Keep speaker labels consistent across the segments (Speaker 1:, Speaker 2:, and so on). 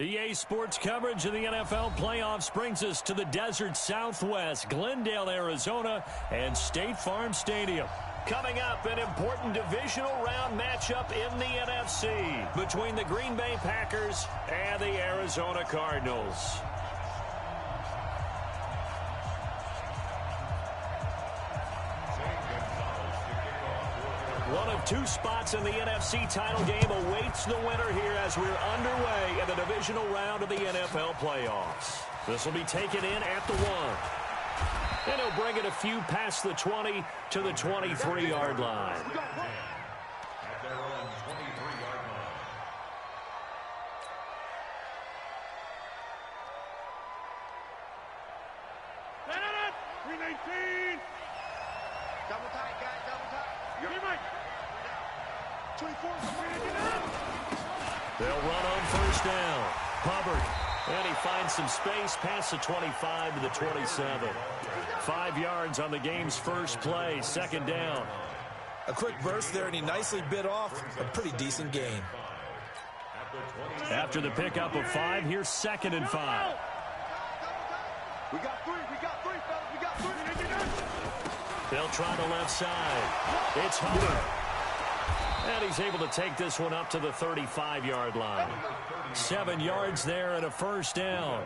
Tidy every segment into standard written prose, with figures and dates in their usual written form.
Speaker 1: EA Sports coverage of the NFL playoffs brings us to the desert Southwest, Glendale, Arizona, and State Farm Stadium. Coming up, an important divisional round matchup in the NFC between the Green Bay Packers and the Arizona Cardinals. One of two spots in the NFC title game awaits the winner here as we're underway in the divisional round of the NFL playoffs. This will be taken in at the 1. And he'll bring it a few past the 20 to the 23-yard line. They'll run on first down. Hubbard, and he finds some space past the 25 to the 27. 5 yards on the game's first play, second down.
Speaker 2: A quick burst there, and he nicely bit off a pretty decent gain.
Speaker 1: After the pickup of 5, here's 2nd and 5.
Speaker 3: We got three, fellas.
Speaker 1: They'll try the left side. It's Hubbard. And he's able to take this one up to the 35-yard line. 7 yards there and a first down.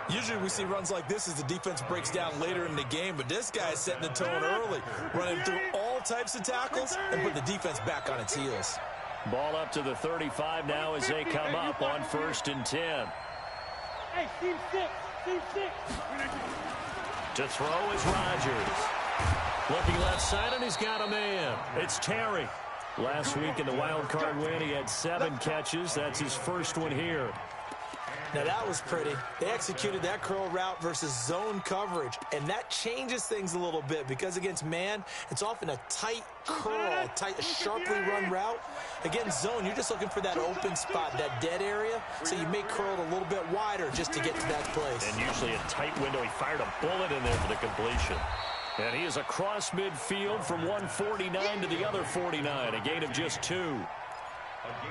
Speaker 2: Usually we see runs like this as the defense breaks down later in the game, but this guy is setting the tone early, running through all types of tackles and put the defense back on its heels.
Speaker 1: Ball up to the 35 now as they come up on 1st and 10.
Speaker 3: Hey, Steve 6.
Speaker 1: To throw is Rodgers. Looking left side, and he's got a man. It's Terry. Last week in the wild card win, he had 7 catches. That's his first one here.
Speaker 2: Now that was pretty. They executed that curl route versus zone coverage, and that changes things a little bit because against man, it's often a tight curl, sharply run route. Against zone, you're just looking for that open spot, that dead area, so you may curl it a little bit wider just to get to that place.
Speaker 1: And usually a tight window. He fired a bullet in there for the completion. And he is across midfield from 149 to the other 49, a gain of just 2.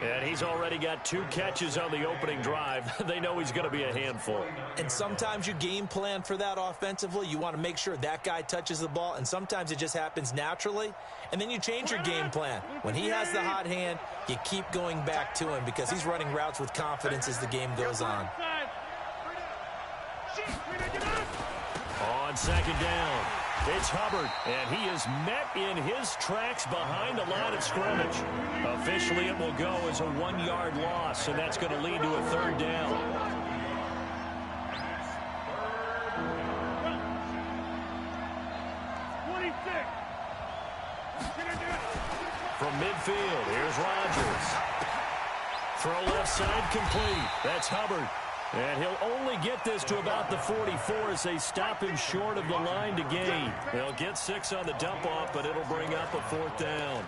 Speaker 1: And he's already got 2 catches on the opening drive. They know he's going to be a handful.
Speaker 2: And sometimes you game plan for that offensively. You want to make sure that guy touches the ball, and sometimes it just happens naturally. And then you change your game plan. When he has the hot hand, you keep going back to him because he's running routes with confidence as the game goes on.
Speaker 1: On 2nd down. It's Hubbard, and he is met in his tracks behind the line of scrimmage. Officially, it will go as a 1-yard loss, and that's going to lead to a 3rd down. From midfield, here's Rodgers. Throw left side complete. That's Hubbard. And he'll only get this to about the 44 as they stop him short of the line to gain. They'll get 6 on the dump-off, but it'll bring up a 4th down.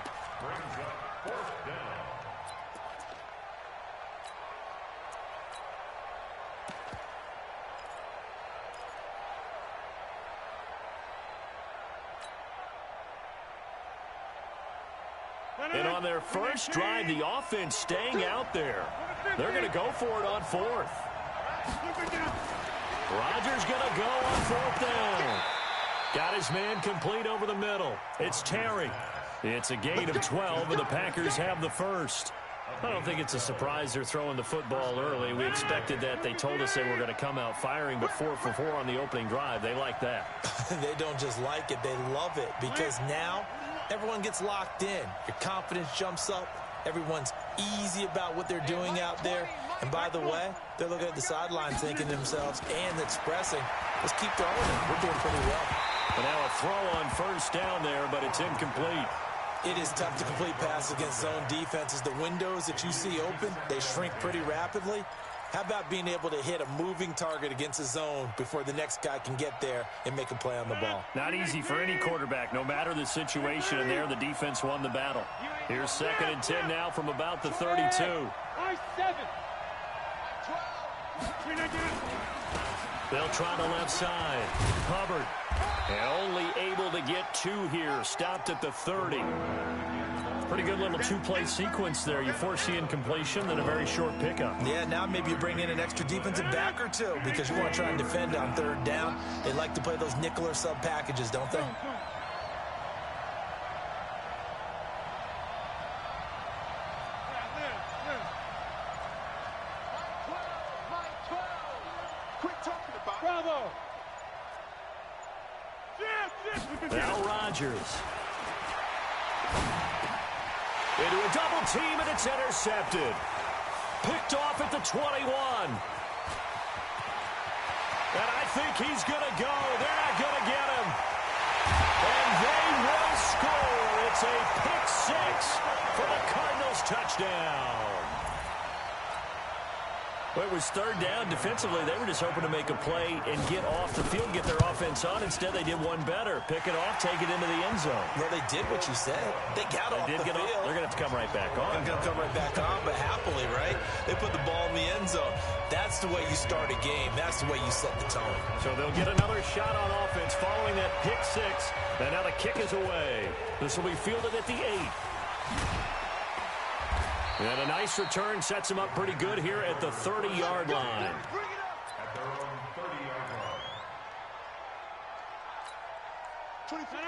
Speaker 1: And on their first drive, the offense staying out there. They're going to go for it on 4th. Rodgers going to go on 4th down. Got his man complete over the middle. It's Terry. It's a gain of 12, and the Packers have the first. I don't think it's a surprise they're throwing the football early. We expected that. They told us they were going to come out firing, but 4 for 4 on the opening drive. They like that.
Speaker 2: They don't just like it. They love it because now everyone gets locked in. Your confidence jumps up. Everyone's easy about what they're doing out there. And by the way, they're looking at the sideline thinking to themselves and expressing, let's keep throwing it. We're doing pretty well.
Speaker 1: But now a throw on first down there, but it's incomplete.
Speaker 2: It is tough to complete passes against zone defenses. The windows that you see open, they shrink pretty rapidly. How about being able to hit a moving target against a zone before the next guy can get there and make a play on the ball?
Speaker 1: Not easy for any quarterback, no matter the situation, and there the defense won the battle. Here's 2nd and 10 now from about the 32. They'll try the left side. Hubbard, and only able to get 2 here, stopped at the 30. Pretty good little two-play sequence there. You force the incompletion, then a very short pickup.
Speaker 2: Yeah, now maybe you bring in an extra defensive back or two because you want to try and defend on third down. They like to play those nickel or sub packages, don't they?
Speaker 3: Bravo.
Speaker 1: Now Rodgers. Into a double team, and it's intercepted. Picked off at the 21. And I think he's going to go. They're not going to get him. And they will score. It's a pick six for the Cardinals touchdown. Well, it was third down. Defensively, they were just hoping to make a play and get off the field, get their offense on. Instead, they did one better. Pick it off, take it into the end zone.
Speaker 2: Well, they did what you said. They got off the field.
Speaker 1: They're going to have to come right back on.
Speaker 2: They're going to come right back on, but happily, right? They put the ball in the end zone. That's the way you start a game. That's the way you set the tone.
Speaker 1: So they'll get another shot on offense following that pick six. And now the kick is away. This will be fielded at the 8. And a nice return sets him up pretty good here at the 30-yard line.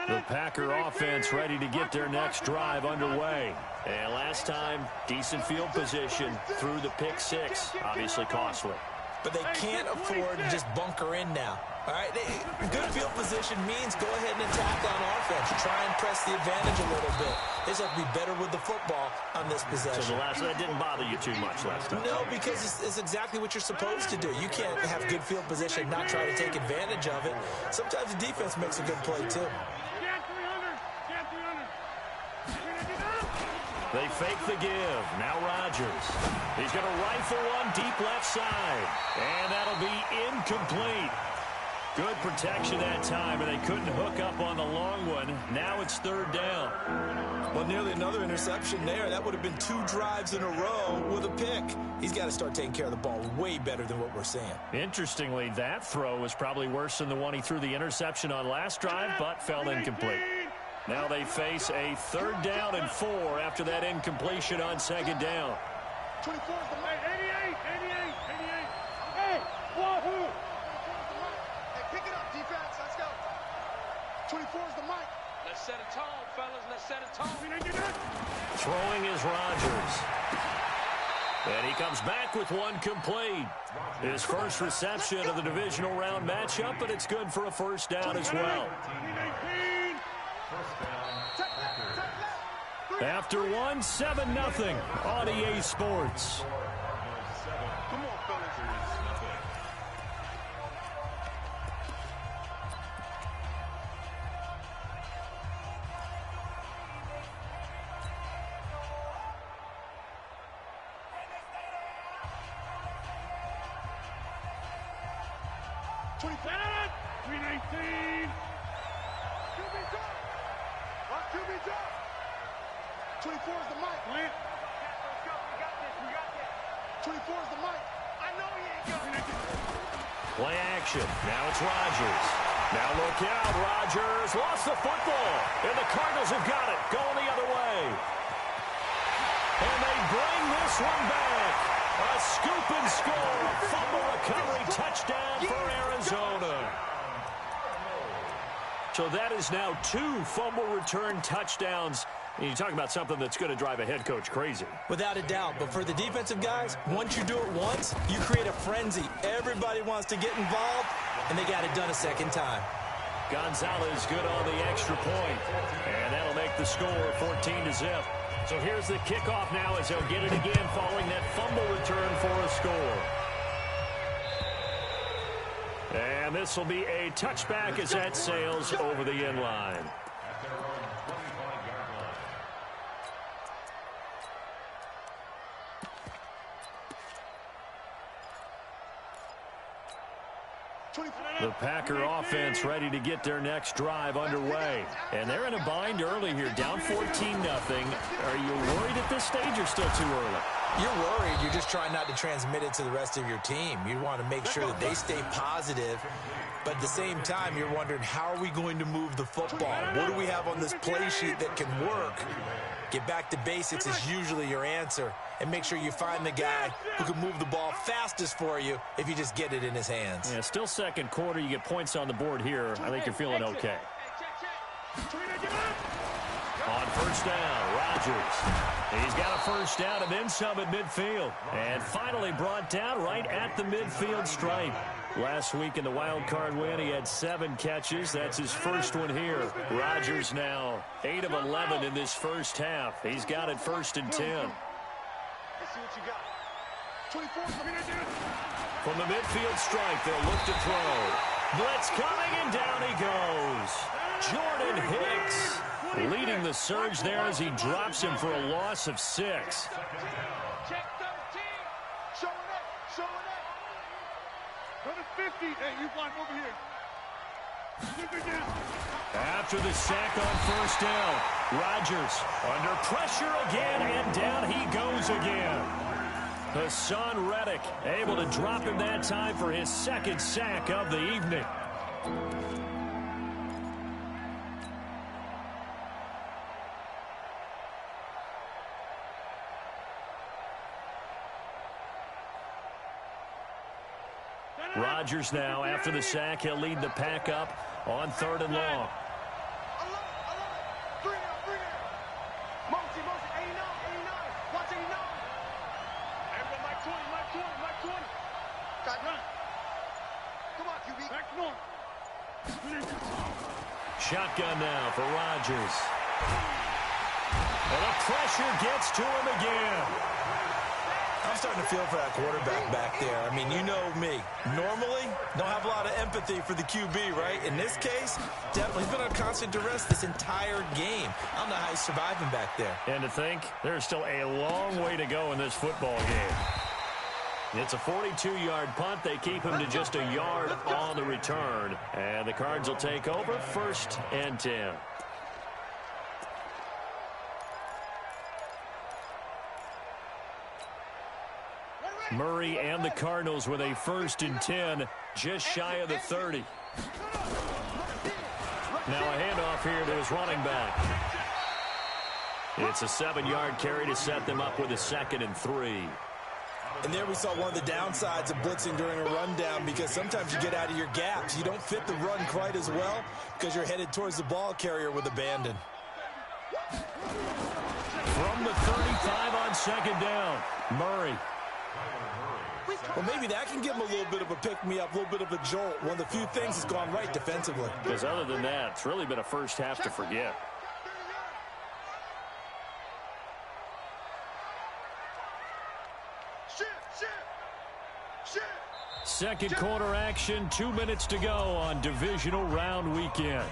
Speaker 1: The Packer offense ready to get their next drive underway. And last time, decent field position through the pick six. Obviously costly.
Speaker 2: But they can't afford to just bunker in now. All right, good field position means go ahead and attack on offense. Try and press the advantage a little bit. They just have to be better with the football on this possession.
Speaker 1: So that didn't bother you too much last time?
Speaker 2: No, because it's exactly what you're supposed to do. You can't have good field position and not try to take advantage of it. Sometimes the defense makes a good play, too.
Speaker 1: They fake the give. Now Rodgers. He's going to rifle one deep left side. And that'll be incomplete. Good protection that time, and they couldn't hook up on the long one. Now it's third down.
Speaker 2: Well, nearly another interception there. That would have been 2 drives in a row with a pick. He's got to start taking care of the ball way better than what we're seeing.
Speaker 1: Interestingly, that throw was probably worse than the one he threw the interception on last drive, but fell incomplete. Now they face a 3rd down and 4 after that incompletion on 2nd down.
Speaker 3: 24 is the mic. 88. Hey, wahoo! Hey, pick it up, defense. Let's go. 24 is the mic.
Speaker 4: Let's set a tone, fellas. Let's set a tone.
Speaker 1: Throwing is Rodgers. And he comes back with one complete. His first reception of the divisional round matchup, but it's good for a 1st down as well. After 1, 7-0 on EA Sports.
Speaker 3: Come on, fellas.
Speaker 1: Play action. Now it's Rodgers. Now look out. Rodgers lost the football. And the Cardinals have got it. Going the other way. And they bring this one back. A scoop and score. Fumble recovery touchdown for Arizona. So that is now 2 fumble return touchdowns. And you talk about something that's going to drive a head coach crazy.
Speaker 2: Without a doubt. But for the defensive guys, once you do it once, you create a frenzy. Everybody wants to get involved, and they got it done a 2nd time.
Speaker 1: Gonzalez good on the extra point. And that'll make the score 14-0. So here's the kickoff now as they'll get it again following that fumble return for a score. And this will be a touchback as that sails over the end line. The Packer offense ready to get their next drive underway. And they're in a bind early here, down 14-0. Are you worried at this stage or still too early?
Speaker 2: You're worried. You're just trying not to transmit it to the rest of your team. You want to make sure that they stay positive. But at the same time, you're wondering, how are we going to move the football? What do we have on this play sheet that can work? Get back to basics is usually your answer. And make sure you find the guy who can move the ball fastest for you if you just get it in his hands.
Speaker 1: Yeah, still second quarter. You get points on the board here. I think you're feeling okay. On first down, Rodgers. He's got a first down and then some at midfield. And finally brought down right at the midfield stripe. Last week in the wild card win, he had 7 catches. That's his first one here. Rodgers now 8 of 11 in this first half. He's got it 1st and 10.
Speaker 3: Let's see what you got. 24.
Speaker 1: From the midfield stripe, they'll look to throw. Blitz coming, and down he goes. Jordan Hicks leading the surge there as he drops him for a loss of 6.
Speaker 4: Check 13.
Speaker 3: Showing up. Showing up. Number 50. Hey, you blind over here. Keep it down.
Speaker 1: After the sack on first down, Rodgers under pressure again, and down he goes again. Hassan Reddick able to drop him that time for his 2nd sack of the evening. Rodgers now, after the sack, he'll lead the pack up on 3rd and long.
Speaker 3: I love it. Bring it up. Bring it up. Mosi, 89. Watch 89.
Speaker 4: Everybody, Mike 20.
Speaker 3: Got run. Come on, QB.
Speaker 4: Back north.
Speaker 1: Shotgun now for Rodgers. And the pressure gets to him again.
Speaker 2: I'm starting to feel for that quarterback back there. I mean, you know me. Normally, don't have a lot of empathy for the QB, right? In this case, definitely he's been on constant duress this entire game. I don't know how he's surviving back there.
Speaker 1: And to think, there's still a long way to go in this football game. It's a 42-yard punt. They keep him to just a yard on the return. And the Cards will take over 1st and 10. Murray and the Cardinals with a 1st and 10, just shy of the 30. Now a handoff here to his running back. It's a 7-yard carry to set them up with a 2nd and 3.
Speaker 2: And there we saw one of the downsides of blitzing during a rundown, because sometimes you get out of your gaps. You don't fit the run quite as well because you're headed towards the ball carrier with abandon.
Speaker 1: From the 35 on 2nd down, Murray.
Speaker 2: Well, maybe that can give him a little bit of a pick-me-up, a little bit of a jolt. One of the few things that's gone right defensively.
Speaker 1: Because other than that, it's really been a first half to forget. Second quarter action, 2 minutes to go on divisional round weekend.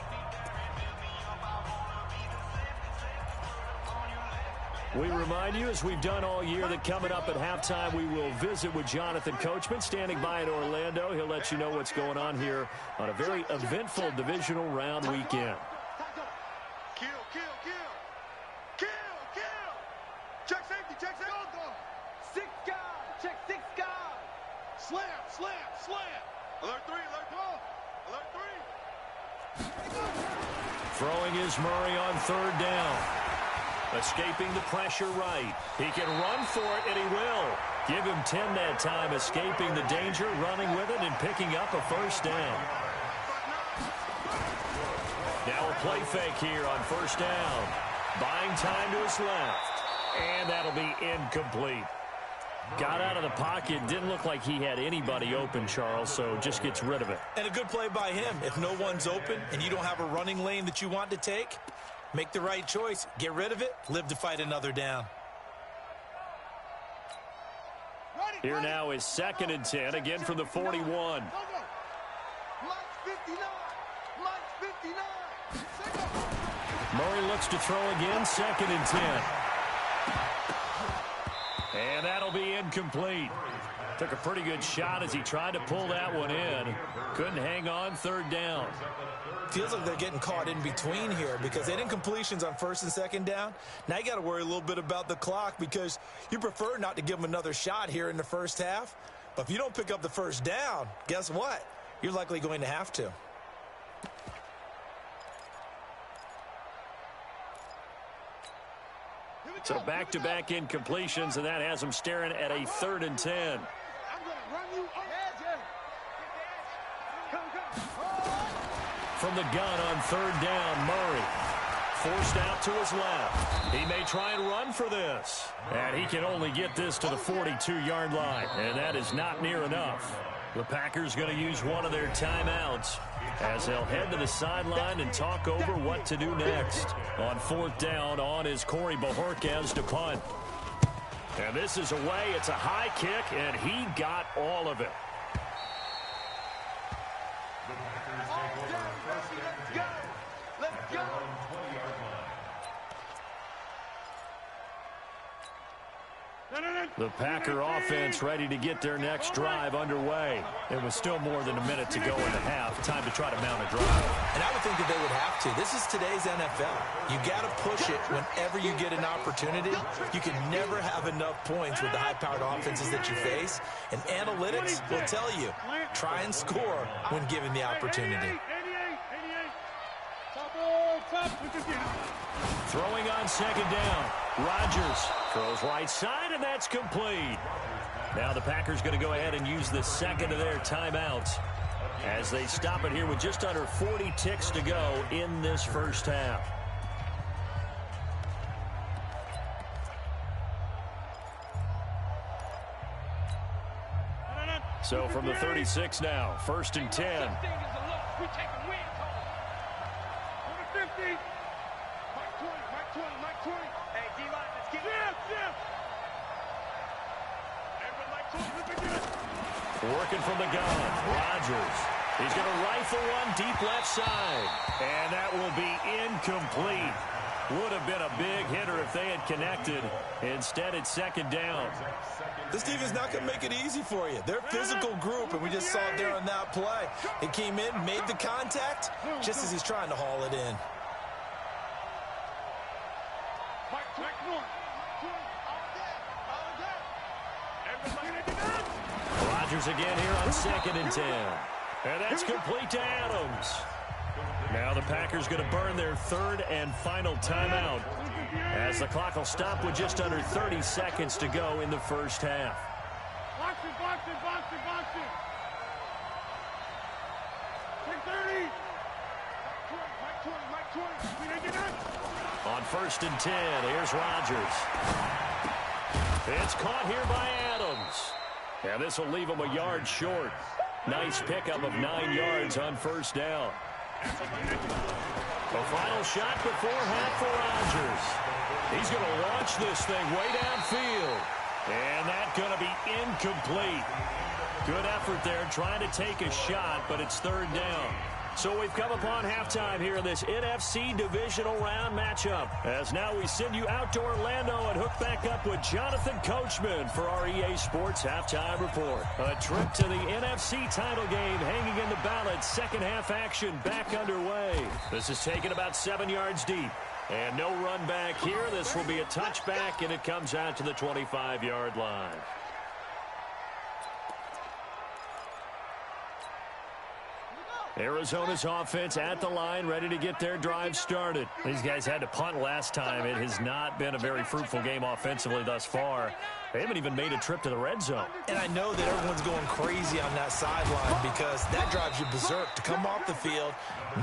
Speaker 1: We remind you, as we've done all year, that coming up at halftime, we will visit with Jonathan Coachman, standing by in Orlando. He'll let you know what's going on here on a very eventful divisional round weekend.
Speaker 3: Kill. Check safety.
Speaker 4: 6 guys. Check 6 guys.
Speaker 3: Slam. Alert 3. Alert 3.
Speaker 1: Throwing is Murray on 3rd down. Escaping the pressure right. He can run for it, and he will. Give him 10 that time, escaping the danger, running with it, and picking up a 1st down. Now a play fake here on 1st down. Buying time to his left. And that'll be incomplete. Got out of the pocket. Didn't look like he had anybody open, Charles, so just gets rid of it.
Speaker 2: And a good play by him. If no one's open and you don't have a running lane that you want to take, make the right choice. Get rid of it. Live to fight another down.
Speaker 1: Here now is 2nd and 10, again from the 41.
Speaker 3: Mike 59.
Speaker 1: Murray looks to throw again, 2nd and 10. And that'll be incomplete. Took a pretty good shot as he tried to pull that one in. Couldn't hang on third down.
Speaker 2: Feels like they're getting caught in between here because they didn't completions on first and second down. Now you got to worry a little bit about the clock because you prefer not to give them another shot here in the first half. But if you don't pick up the first down, guess what? You're likely going to have to.
Speaker 1: So back-to-back incompletions, and that has them staring at a 3rd and 10. From the gun on 3rd down, Murray. Forced out to his left. He may try and run for this. And he can only get this to the 42-yard line, and that is not near enough. The Packers going to use one of their timeouts as they'll head to the sideline and talk over what to do next. On 4th down, on is Corey Bojorquez to punt. And this is away. It's a high kick, and he got all of it.
Speaker 4: Let's go.
Speaker 1: The Packer offense ready to get their next drive underway. It was still more than a minute to go in the half. Time to try to mount a drive.
Speaker 2: And I would think that they would have to. This is today's NFL. You got to push it whenever you get an opportunity. You can never have enough points with the high-powered offenses that you face. And analytics will tell you, try and score when given the opportunity.
Speaker 1: Throwing on 2nd down. Rodgers throws right side, and that's complete. Now the Packers going to go ahead and use the 2nd of their timeouts as they stop it here with just under 40 ticks to go in this first half. So from the 36 now, 1st and 10. Working from the gun, Rodgers. He's going to rifle one deep left side. And that will be incomplete. Would have been a big hitter if they had connected. Instead, it's 2nd down.
Speaker 2: This team is not going to make it easy for you. They're a physical group, and we just saw it there on that play. It came in, made the contact, just as he's trying to haul it in.
Speaker 1: Rodgers again here on 2nd and 10. And that's complete to Adams. Now the Packers going to burn their 3rd and final timeout as the clock will stop with just under 30 seconds to go in the first half.
Speaker 3: Box it. 6:30.
Speaker 1: On 1st and 10, here's Rodgers. It's caught here by Adams. And this will leave him a yard short. Nice pickup of 9 yards on 1st down. The final shot before half for Rodgers. He's going to launch this thing way downfield. And that's going to be incomplete. Good effort there trying to take a shot, but it's 3rd down. So we've come upon halftime here in this NFC divisional round matchup. As now we send you out to Orlando and hook back up with Jonathan Coachman for our EA Sports Halftime Report. A trip to the NFC title game hanging in the balance. Second half action back underway. This is taken about 7 yards deep. And no run back here. This will be a touchback, and it comes out to the 25-yard line. Arizona's offense at the line, ready to get their drive started. These guys had to punt last time. It has not been a very fruitful game offensively thus far. They haven't even made a trip to the red zone.
Speaker 2: And I know that everyone's going crazy on that sideline because that drives you berserk to come off the field,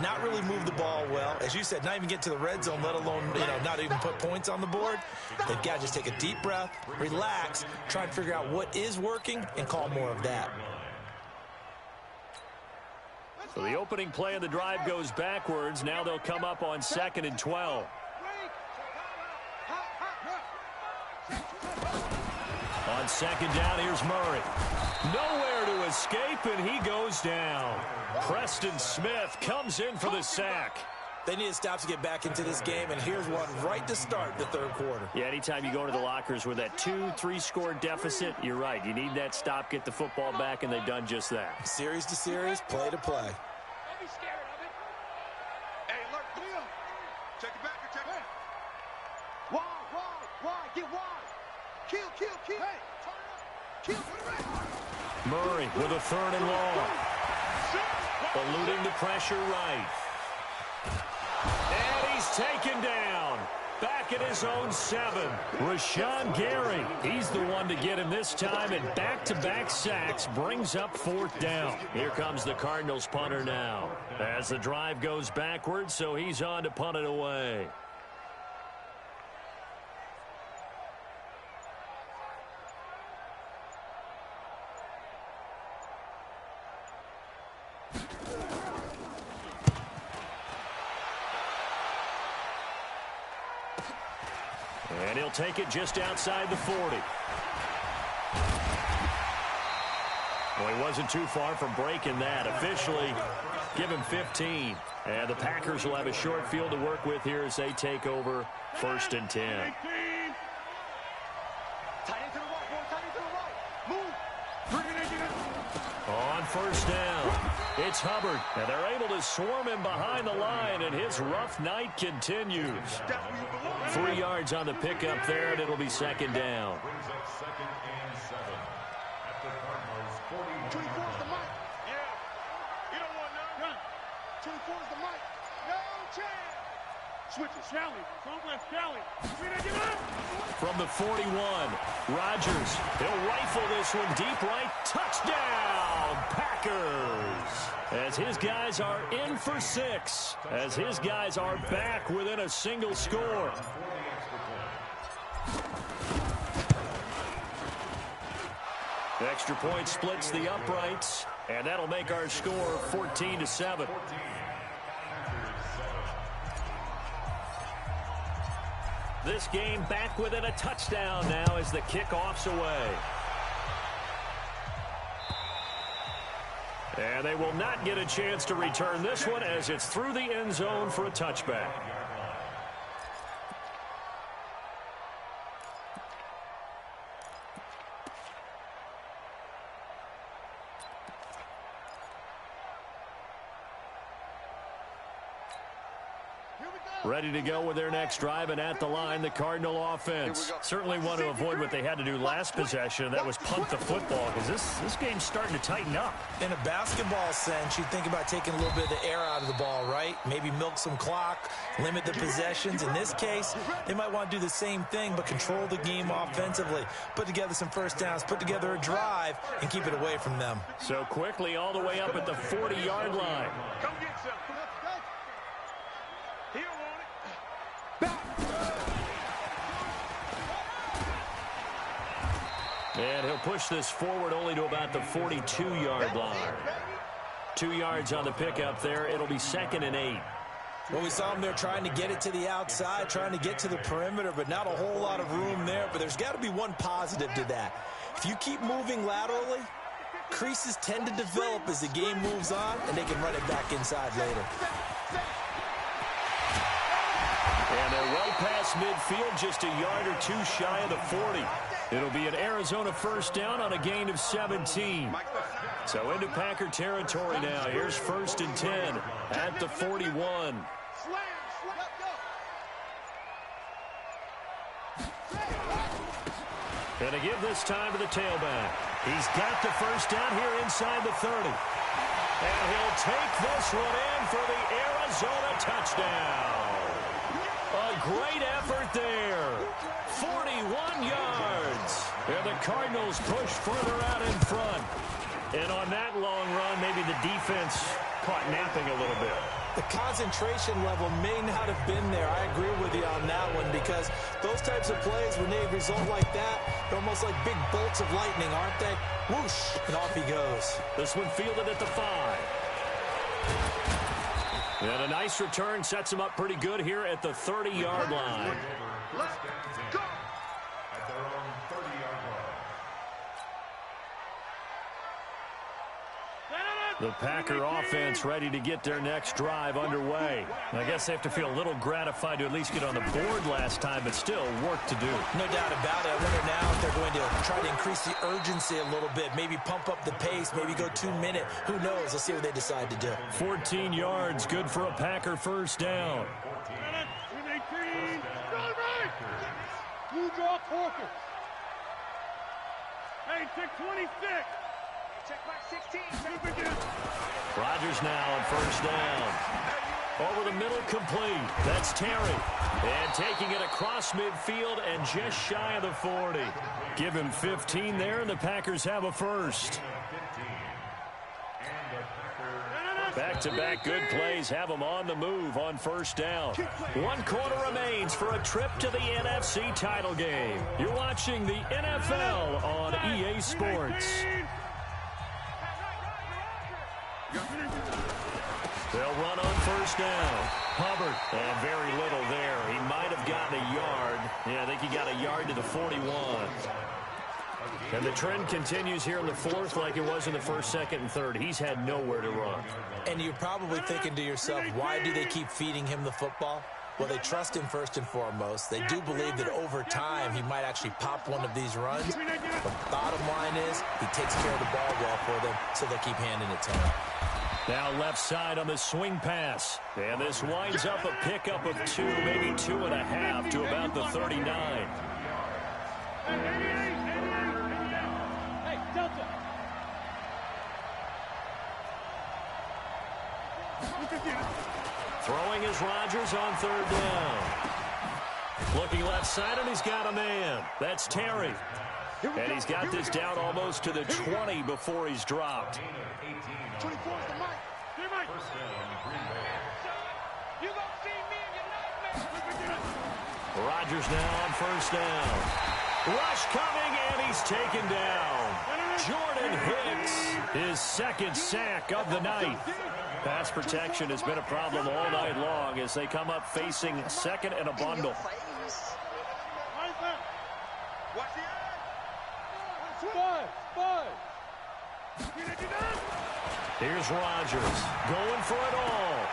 Speaker 2: not really move the ball well. As you said, not even get to the red zone, let alone, not even put points on the board. They've got to just take a deep breath, relax, try and figure out what is working, and call more of that.
Speaker 1: So the opening play of the drive goes backwards. Now they'll come up on 2nd and 12. On 2nd down, here's Murray. Nowhere to escape, and he goes down. Preston Smith comes in for the sack.
Speaker 2: They need to stop to get back into this game, and here's one right to start the third quarter.
Speaker 1: Yeah, anytime you go to the lockers with that 2-3 score deficit, you're right. You need that stop, get the football back, and they've done just that.
Speaker 2: Series to series, play to play.
Speaker 3: Don't be scared of it. Hey, look, Leo. Check it back or check it.
Speaker 4: Wide, get wide. Kill.
Speaker 3: Hey, turn it up.
Speaker 4: Kill, put it right.
Speaker 1: Murray with a 3rd and long. Eluding the pressure right. And he's taken down. Back at his own 7. Rashawn Gary. He's the one to get him this time, and back-to-back sacks brings up 4th down. Here comes the Cardinals punter now. As the drive goes backwards, so he's on to punt it away. And he'll take it just outside the 40. Well, he wasn't too far from breaking that. Officially, give him 15. And the Packers will have a short field to work with here as they take over 1st and 10.
Speaker 4: Tight end to the right, boy. Tight end to the right. Move. Bring it in.
Speaker 1: On 1st down, it's Hubbard. And they're able to swarm him behind the line, and his rough night continues. 3 yards on the pickup there, and it'll be 2nd down.
Speaker 3: 24's the mic. Yeah. You don't want none. Run. 24's the mic. No chance. Switch it. Shally. Front left. Shally.
Speaker 1: From the 41, Rodgers. He'll rifle this one deep right. Touchdown, Packers. As his guys are in for 6. As his guys are back within a single score. The extra point splits the uprights, and that'll make our score 14-7. This game back within a touchdown now as the kickoff's away. And they will not get a chance to return this one as it's through the end zone for a touchback. Ready to go with their next drive, and at the line, the Cardinal offense. Certainly want to avoid what they had to do last possession, and that was punt the football, because this game's starting to tighten up.
Speaker 2: In a basketball sense, you think about taking a little bit of the air out of the ball, right? Maybe milk some clock, limit the possessions. In this case, they might want to do the same thing, but control the game offensively. Put together some 1st downs, put together a drive, and keep it away from them.
Speaker 1: So quickly all the way up at the 40-yard line.
Speaker 3: Come get some. He'll want it.
Speaker 1: And he'll push this forward only to about the 42-yard line. 2 yards on the pickup there. It'll be 2nd and 8.
Speaker 2: Well, we saw him there trying to get it to the outside, trying to get to the perimeter, but not a whole lot of room there. But there's got to be one positive to that. If you keep moving laterally, creases tend to develop as the game moves on, and they can run it back inside later.
Speaker 1: And they're well past midfield, just a yard or 2 shy of the 40. It'll be an Arizona 1st down on a gain of 17. So into Packer territory now. Here's 1st and 10 at the 41. And to give this time to the tailback. He's got the 1st down here inside the 30. And he'll take this one in for the Arizona touchdown. A great effort there. 41 yards. And the Cardinals push further out in front. And on that long run, maybe the defense caught napping a little bit.
Speaker 2: The concentration level may not have been there. I agree with you on that one, because those types of plays, when they result like that, they're almost like big bolts of lightning, aren't they? Whoosh, and off he goes.
Speaker 1: This one fielded at the 5. And a nice return sets him up pretty good here at the 30-yard line.
Speaker 3: Let's go.
Speaker 5: At their own 30-yard line.
Speaker 1: The Packer offense ready to get their next drive underway. I guess they have to feel a little gratified to at least get on the board last time, but still work to do.
Speaker 2: No doubt about it. I wonder now if they're going to try to increase the urgency a little bit, maybe pump up the pace, maybe go 2 minute. Who knows? Let's see what they decide to do.
Speaker 1: 14 yards, good for a Packer first down.
Speaker 3: 18. Blue draw Corker. Hey, check 26.
Speaker 4: Check back 16.
Speaker 1: Rodgers now on first down. Over the middle, complete. That's Terry. And taking it across midfield and just shy of the 40. Give him 15 there, and the Packers have a first. Back-to-back good plays have them on the move on first down. 1 quarter remains for a trip to the NFC title game. You're watching the NFL on EA Sports. They'll run on first down. Hubbard, and very little there. He might have gotten a yard. Yeah, I think he got a yard to the 41. And the trend continues here in the fourth like it was in the first, second, and third. He's had nowhere to run.
Speaker 2: And you're probably thinking to yourself, why do they keep feeding him the football? Well, they trust him first and foremost. They do believe that over time he might actually pop one of these runs. The bottom line is he takes care of the ball well for them, so they keep handing it to him.
Speaker 1: Now left side on the swing pass. And this winds up a pickup of 2, maybe 2.5 to about the 39.
Speaker 3: Hey, Delta.
Speaker 1: Throwing is Rodgers on third down. Looking left side, and he's got a man. That's Terry. And he's got this down almost to the 20 before he's dropped.
Speaker 3: 24 is the mic. You gonna see me in your nightmare.
Speaker 1: Rodgers now on first down. Rush coming, and he's taken down. Jordan Hicks, his second sack of the night. Pass protection has been a problem all night long as they come up facing second and a bundle. Here's Rodgers going for it all.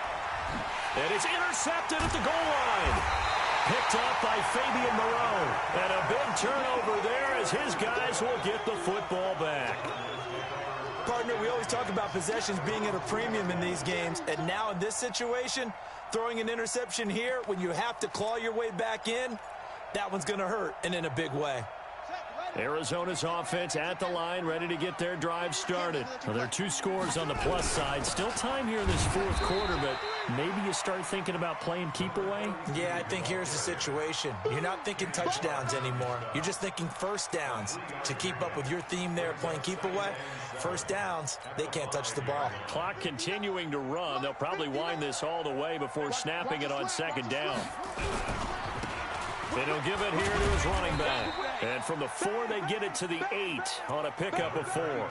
Speaker 1: And it's intercepted at the goal line. Picked up by Fabian Moreau. And a big turnover there as his guys will get the football back.
Speaker 2: Partner, we always talk about possessions being at a premium in these games. And now in this situation, throwing an interception here when you have to claw your way back in, that one's going to hurt, and in a big way.
Speaker 1: Arizona's offense at the line, ready to get their drive started. Well, there are 2 scores on the plus side. Still time here in this fourth quarter, but maybe you start thinking about playing keep away?
Speaker 2: Yeah, I think here's the situation. You're not thinking touchdowns anymore. You're just thinking first downs. To keep up with your theme there, playing keep away, first downs, they can't touch the ball.
Speaker 1: Clock continuing to run. They'll probably wind this all the way before snapping it on second down. And he'll give it here to his running back. And from the 4, they get it to the 8 on a pickup of 4.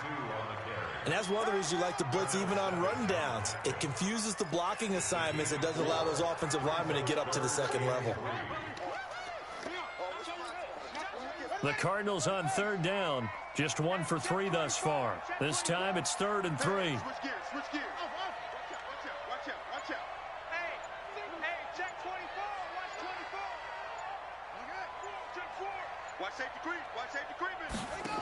Speaker 2: And that's one of the reasons you like to blitz even on run downs. It confuses the blocking assignments. It doesn't allow those offensive linemen to get up to the second level.
Speaker 1: The Cardinals on third down. Just 1 for 3 thus far. This time it's 3rd and 3.
Speaker 3: Switch gears, switch gears. Watch out. Hey, check 24, watch 24. Okay, check 4. Watch safety creeping. There you go.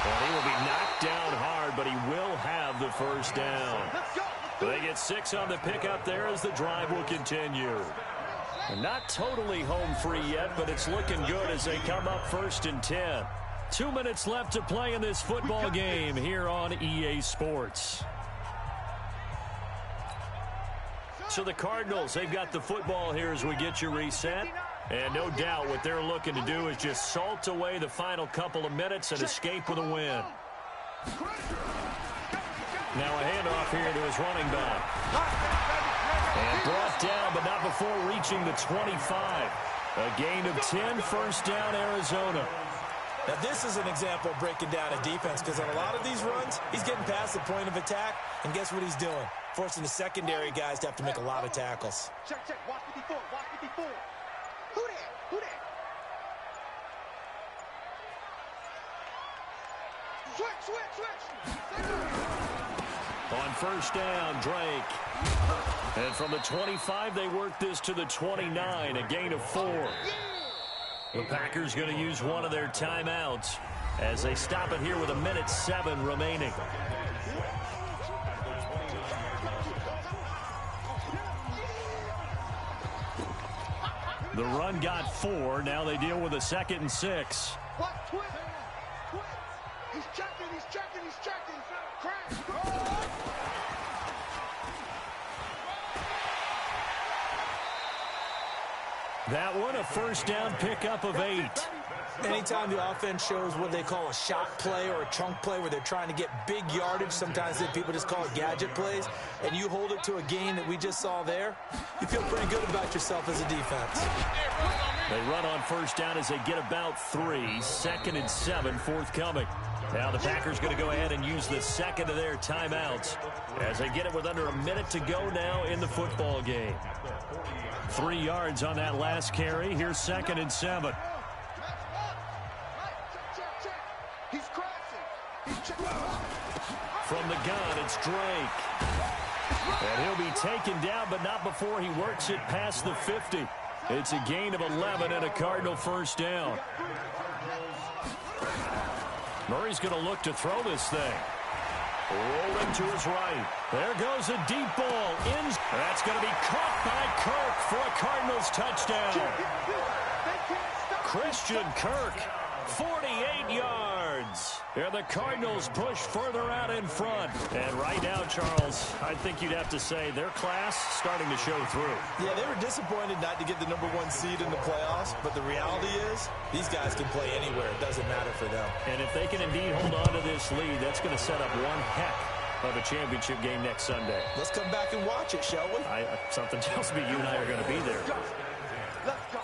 Speaker 1: Well, he will be knocked down hard, but he will have the first down.
Speaker 3: Let's go.
Speaker 1: They get 6 on the pickup there as the drive will continue. And not totally home free yet, but it's looking good as they come up 1st and 10. 2 minutes left to play in this football game here on EA Sports. So the Cardinals, they've got the football here as we get you reset. And no doubt what they're looking to do is just salt away the final couple of minutes and escape with a win. Now a handoff here to his running back. And brought down, but not before reaching the 25. A gain of 10, first down, Arizona.
Speaker 2: Now, this is an example of breaking down a defense because on a lot of these runs, he's getting past the point of attack, and guess what he's doing? Forcing the secondary guys to have to make a lot of tackles.
Speaker 3: Check, watch 54, watch 54. Who there?
Speaker 1: On first down, Drake. And from the 25, they work this to the 29, a gain of 4. The Packers going to use one of their timeouts as they stop it here with 1:07 remaining. The run got 4. Now they deal with a 2nd and 6.
Speaker 4: What? Twist. He's checking. Crash.
Speaker 1: That one, a first down pickup of 8.
Speaker 2: Anytime the offense shows what they call a shot play or a chunk play where they're trying to get big yardage, sometimes people just call it gadget plays, and you hold it to a gain that we just saw there, you feel pretty good about yourself as a defense.
Speaker 1: They run on first down as they get about 3. 2nd and 7 forthcoming. Now the Packers going to go ahead and use the second of their timeouts as they get it with under a minute to go now in the football game. 3 yards on that last carry. Here's 2nd and 7. From the gun, it's Drake. And he'll be taken down, but not before he works it past the 50. It's a gain of 11 and a Cardinal first down. Murray's going to look to throw this thing. Rolling to his right. There goes a deep ball. That's going to be caught by Kirk for a Cardinals touchdown. Christian Kirk, 48 yards. And the Cardinals push further out in front. And right now, Charles, I think you'd have to say their class starting to show through.
Speaker 2: Yeah, they were disappointed not to get the #1 seed in the playoffs, but the reality is these guys can play anywhere. It doesn't matter for them.
Speaker 1: And if they can indeed hold on to this lead, that's going to set up one heck of a championship game next Sunday.
Speaker 2: Let's come back and watch it, shall we?
Speaker 1: Something tells me you and I are going to be there.
Speaker 4: Let's go.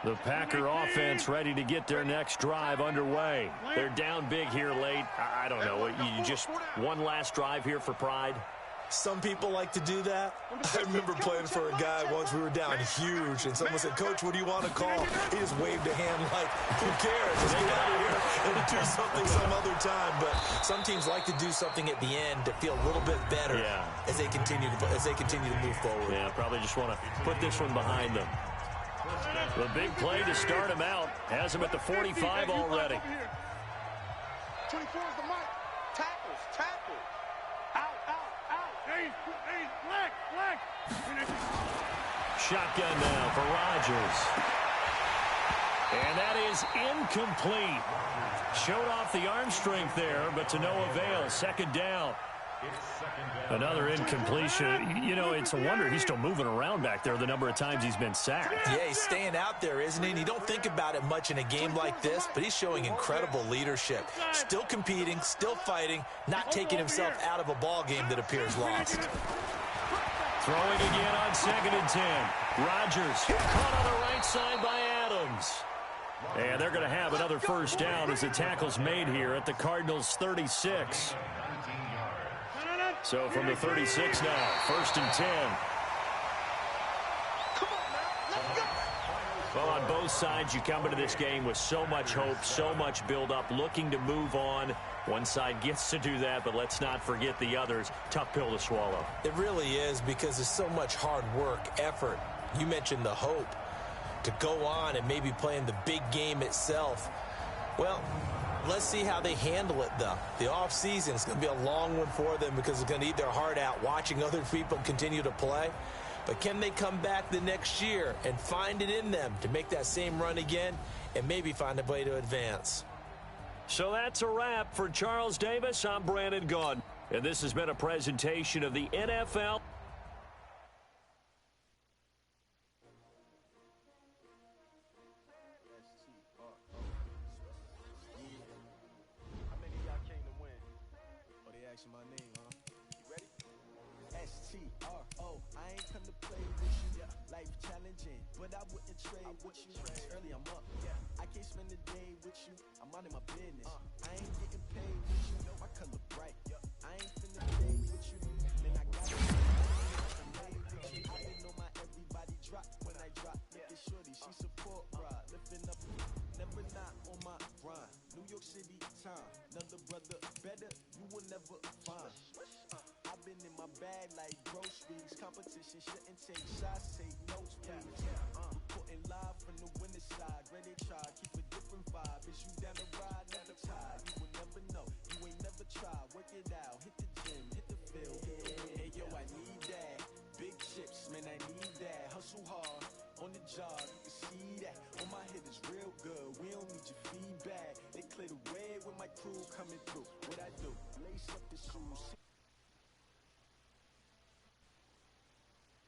Speaker 1: The Packer offense ready to get their next drive underway. They're down big here late. I don't know. You just one last drive here for pride?
Speaker 2: Some people like to do that. I remember playing for a guy once. We were down huge, and someone said, "Coach, what do you want to call?" He just waved a hand like, who cares? Just get out of here and do something some other time. But some teams like to do something at the end to feel a little bit better as they continue to move forward.
Speaker 1: Yeah, probably just want to put this one behind them. The big play to start him out has him at the 45 already.
Speaker 4: 24 is the mic. Tackle. Out. Hey, leg.
Speaker 1: Shotgun now for Rodgers. And that is incomplete. Showed off the arm strength there, but to no avail. 2nd down. Another incompletion. You know, it's a wonder he's still moving around back there the number of times he's been sacked.
Speaker 2: Yeah, he's staying out there, isn't he? And you don't think about it much in a game like this, but he's showing incredible leadership. Still competing, still fighting, not taking himself out of a ball game that appears lost.
Speaker 1: Throwing again on 2nd and 10. Rodgers caught on the right side by Adams. And they're going to have another first down as the tackle's made here at the Cardinals' 36. So from the 36 now, 1st and 10. Well, on both sides, you come into this game with so much hope, so much build-up, looking to move on. One side gets to do that, but let's not forget the others. Tough pill to swallow.
Speaker 2: It really is, because there's so much hard work, effort. You mentioned the hope to go on and maybe play in the big game itself. Well, let's see how they handle it, though. The offseason is going to be a long one for them because it's going to eat their heart out watching other people continue to play. But can they come back the next year and find it in them to make that same run again and maybe find a way to advance?
Speaker 1: So that's a wrap for Charles Davis. I'm Brandon Gaudin, and this has been a presentation of the NFL.
Speaker 5: My name, huh? You ready? S-T-R-O. I ain't come to play with you. Life challenging, but I wouldn't trade with you. Early I'm up. I can't spend the day with you. I'm out of my business. I ain't getting paid with you. My color bright. I ain't finna play with you. Man, I got it. I didn't know my shorty, she support ride. Lifting up, never not on my grind. New York City time, another brother better, you will never find. I've been in my bag like groceries. Competition shouldn't take shots, take notes, please. Reporting live from the winter side. Ready try, keep a different vibe. Is you down the ride, never tired. You will never know, you ain't never tried. Work it out, hit the gym, hit the field. Hey yo, I need that. Big chips, man, I need that. Hustle hard, on the job, you can see that. On my head is real good, we don't need your feedback. They clear the way when my crew coming through. What I do, lace up the shoes.